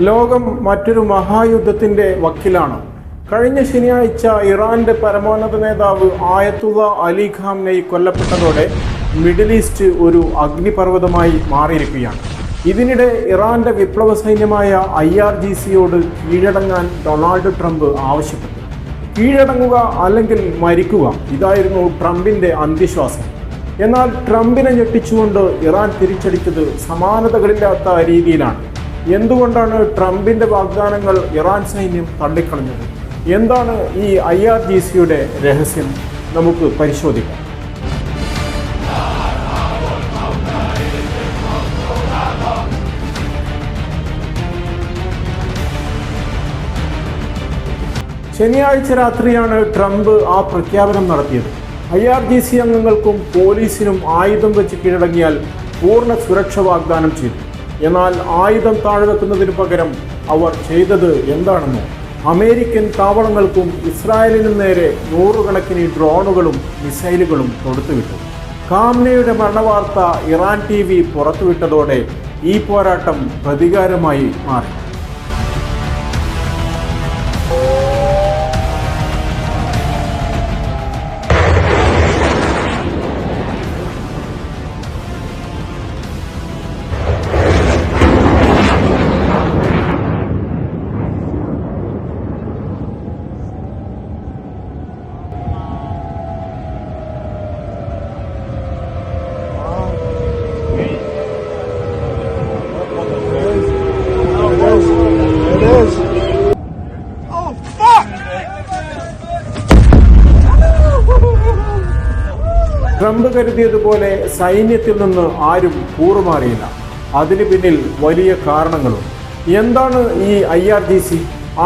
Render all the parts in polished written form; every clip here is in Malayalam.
ലോകം മറ്റൊരു മഹായുദ്ധത്തിന്റെ വക്കിലാണ്. കഴിഞ്ഞ ശനിയാഴ്ച ഇറാന്റെ പരമോന്നത നേതാവ് ആയത്തുള്ള അലി ഖാംനെയി കൊല്ലപ്പെട്ടതോടെ മിഡിൽ ഈസ്റ്റ് ഒരു അഗ്നിപർവ്വതമായി മാറിയിരിക്കുകയാണ്. ഇതിനിടെ ഇറാന്റെ വിപ്ലവ സൈന്യമായ IRGCയോട് കീഴടങ്ങാൻ ഡൊണാൾഡ് ട്രംപ് ആവശ്യപ്പെട്ടു. കീഴടങ്ങുക അല്ലെങ്കിൽ മരിക്കുക, ഇതായിരുന്നു ട്രംപിന്റെ അന്ത്യശ്വാസം. എന്നാൽ ട്രംപിനെ ഞെട്ടിച്ചുകൊണ്ട് ഇറാൻ തിരിച്ചടിച്ചത് സമാനതകളില്ലാത്ത രീതിയിലാണ്. എന്തുകൊണ്ടാണ് ട്രംപിന്റെ വാഗ്ദാനങ്ങൾ ഇറാൻ സൈന്യം തള്ളിക്കളഞ്ഞത്? എന്താണ് ഈ IRGCയുടെ രഹസ്യം? നമുക്ക് പരിശോധിക്കാം. ശനിയാഴ്ച രാത്രിയാണ് ട്രംപ് ആ പ്രഖ്യാപനം നടത്തിയത്. IRGC അംഗങ്ങൾക്കും പോലീസിനും ആയുധം വെച്ച് കീഴടങ്ങിയാൽ പൂർണ്ണ സുരക്ഷ വാഗ്ദാനം ചെയ്തു. എന്നാൽ ആയുധം താഴ്വെക്കുന്നതിന് പകരം അവർ ചെയ്തത് എന്താണെന്നോ? അമേരിക്കൻ താവളങ്ങൾക്കും ഇസ്രായേലിനും നേരെ നൂറുകണക്കിന് ഡ്രോണുകളും മിസൈലുകളും തൊടുത്തുവിട്ടു. ഖാംനെയുടെ മരണവാർത്ത ഇറാൻ TV പുറത്തുവിട്ടതോടെ ഈ പോരാട്ടം പ്രതികാരമായി മാറി. ട്രംപ് കരുതിയതുപോലെ സൈന്യത്തിൽ നിന്ന് ആരും കൂറുമാറിയില്ല. അതിന് പിന്നിൽ വലിയ കാരണങ്ങളുണ്ട്. എന്താണ് ഈ IRGC?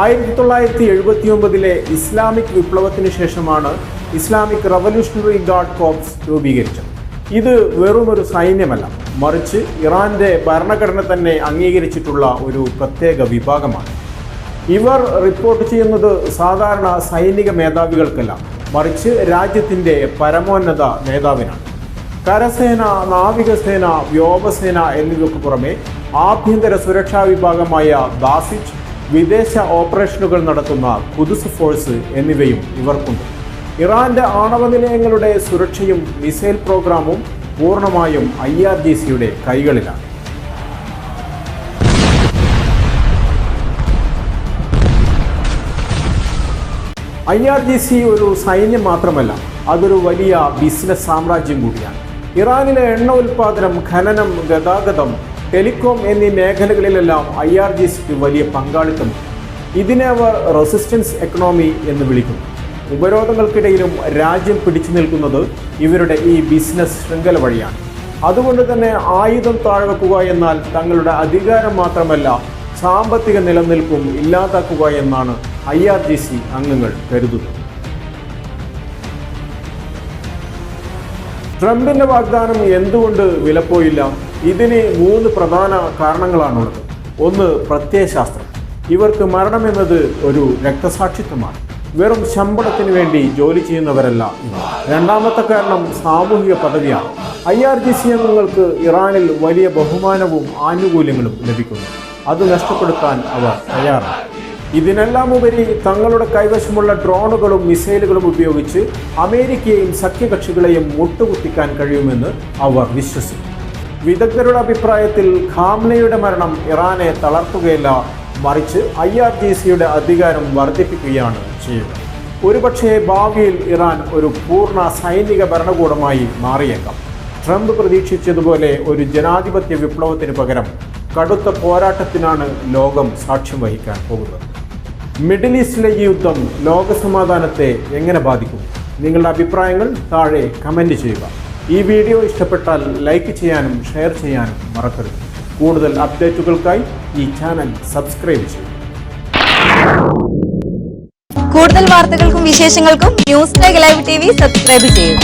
1979 ഇസ്ലാമിക് വിപ്ലവത്തിന് ശേഷമാണ് ഇസ്ലാമിക് റവല്യൂഷണറി ഗാർഡ് കോർപ്സ് രൂപീകരിച്ചത്. ഇത് വെറുമൊരു സൈന്യമല്ല, മറിച്ച് ഇറാന്റെ ഭരണഘടന തന്നെ അംഗീകരിച്ചിട്ടുള്ള ഒരു പ്രത്യേക വിഭാഗമാണ്. ഇവർ റിപ്പോർട്ട് ചെയ്യുന്നത് സാധാരണ സൈനിക മേധാവികൾക്കല്ല, മറിച്ച് രാജ്യത്തിൻ്റെ പരമോന്നത നേതാവിനാണ്. കരസേന, നാവികസേന, വ്യോമസേന എന്നിവയ്ക്ക് പുറമെ ആഭ്യന്തര സുരക്ഷാ വിഭാഗമായ ദാസിജ്, വിദേശ ഓപ്പറേഷനുകൾ നടത്തുന്ന ഖുദ്സ് ഫോഴ്സ് എന്നിവയും ഇവർക്കുണ്ട്. ഇറാന്റെ ആണവ നിലയങ്ങളുടെ സുരക്ഷയും മിസൈൽ പ്രോഗ്രാമും പൂർണ്ണമായും IRGCയുടെ കൈകളിലാണ്. IRGC ഒരു സൈന്യം മാത്രമല്ല, അതൊരു വലിയ ബിസിനസ് സാമ്രാജ്യം കൂടിയാണ്. ഇറാനിലെ എണ്ണ ഉൽപ്പാദനം, ഖനനം, ഗതാഗതം, ടെലികോം എന്നീ മേഖലകളിലെല്ലാം IRGCക്ക് വലിയ പങ്കാളിത്തമുണ്ട്. ഇതിനെ അവർ റെസിസ്റ്റൻസ് എക്കണോമി എന്ന് വിളിക്കുന്നു. ഉപരോധങ്ങൾക്കിടയിലും രാജ്യം പിടിച്ചു നിൽക്കുന്നത് ഇവരുടെ ഈ ബിസിനസ് ശൃംഖല വഴിയാണ്. അതുകൊണ്ട് തന്നെ ആയുധം താഴ്വെക്കുക എന്നാൽ തങ്ങളുടെ അധികാരം മാത്രമല്ല, സാമ്പത്തിക നിലനിൽപ്പും ഇല്ലാതാക്കുക എന്നാണ് IRGC അംഗങ്ങൾ കരുതുന്നത്. ട്രംപിന്റെ വാഗ്ദാനം എന്തുകൊണ്ട് വിലപ്പോയില്ല? ഇതിന് 3 പ്രധാന കാരണങ്ങളാണുള്ളത്. ഒന്ന്, പ്രത്യയശാസ്ത്രം. ഇവർക്ക് മരണമെന്നത് ഒരു രക്തസാക്ഷിത്വമാണ്. വെറും ശമ്പളത്തിന് വേണ്ടി ജോലി ചെയ്യുന്നവരല്ല ഇവർ. രണ്ടാമത്തെ കാരണം സാമൂഹിക പദവിയാണ്. IRGC അംഗങ്ങൾക്ക് ഇറാനിൽ വലിയ ബഹുമാനവും ആനുകൂല്യങ്ങളും ലഭിക്കുന്നു. അത് നഷ്ടപ്പെടുത്താൻ അവർ തയ്യാറാണ്. ഇതിനെല്ലാം ഉപരി തങ്ങളുടെ കൈവശമുള്ള ഡ്രോണുകളും മിസൈലുകളും ഉപയോഗിച്ച് അമേരിക്കയെയും സഖ്യകക്ഷികളെയും മുട്ടുകുത്തിക്കാൻ കഴിയുമെന്ന് അവർ വിശ്വസിക്കുന്നു. വിദഗ്ധരുടെ അഭിപ്രായത്തിൽ ഖാംനെയുടെ മരണം ഇറാനെ തളർത്തുകയല്ല, മറിച്ച് IRGCയുടെ അധികാരം വർദ്ധിപ്പിക്കുകയാണ് ചെയ്യുക. ഒരുപക്ഷേ ഭാവിയിൽ ഇറാൻ ഒരു പൂർണ്ണ സൈനിക ഭരണകൂടമായി മാറിയേക്കാം. ട്രംപ് പ്രതീക്ഷിച്ചതുപോലെ ഒരു ജനാധിപത്യ വിപ്ലവത്തിന് പകരം കടുത്ത പോരാട്ടത്തിനാണ് ലോകം സാക്ഷ്യം വഹിക്കാൻ പോകുന്നത്. മിഡിൽ ഈസ്റ്റിലെ ഈ യുദ്ധം ലോകസമാധാനത്തെ എങ്ങനെ ബാധിക്കും? നിങ്ങളുടെ അഭിപ്രായങ്ങൾ താഴെ കമൻറ്റ് ചെയ്യുക. ഈ വീഡിയോ ഇഷ്ടപ്പെട്ടാൽ ലൈക്ക് ചെയ്യാനും ഷെയർ ചെയ്യാനും മറക്കരുത്. കൂടുതൽ അപ്ഡേറ്റുകൾക്കായി ഈ ചാനൽ സബ്സ്ക്രൈബ് ചെയ്യുക. കൂടുതൽ വാർത്തകൾക്കും വിശേഷങ്ങൾക്കും ന്യൂസ് ലൈവ് TV സബ്സ്ക്രൈബ് ചെയ്യുക.